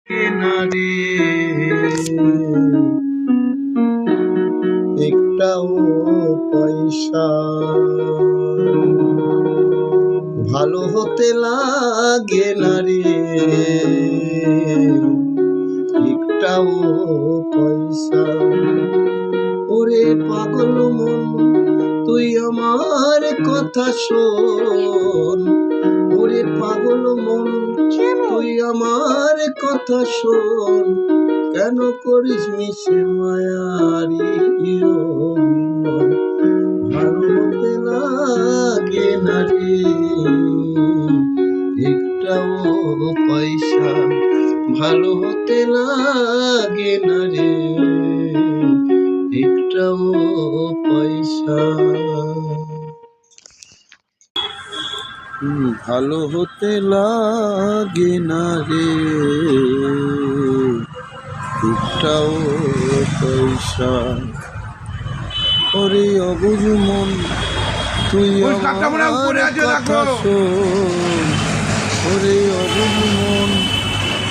নারে একটাও পয়সা ভালো হতে লাগে না রে, একটাও পয়সা। ওরে পাগল মন তুই আমার কথা শোন, ওরে পাগল মন তুই আমার কথা শোন, কেন করিস মিশে মায়ারি অভিনয়, ভালো হতে লাগে না রে একটাও পয়সা, ভালো হতে লাগে না রে একটাও পয়সা, ভালো হতে লাগে না রে একটাও পয়সা। ওরে অবুঝ মন তুই আমার কথা শোন, ওরে অবুঝ মন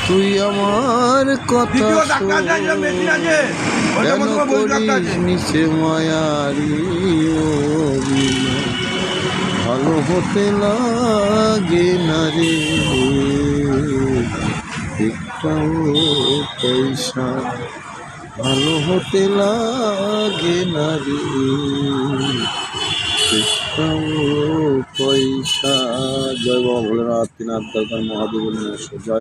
তুই আমার কথা শোন, কেন করিস নিচে মায়ারি অভিনয়, ভালো হতে লাগে না রে একটাও পয়সা, ভালো হতে লাগে না রে একটাও পয়সা। জয় বাবা ভোলেনাথ, নাথ দরগার মহাদেবের জয়।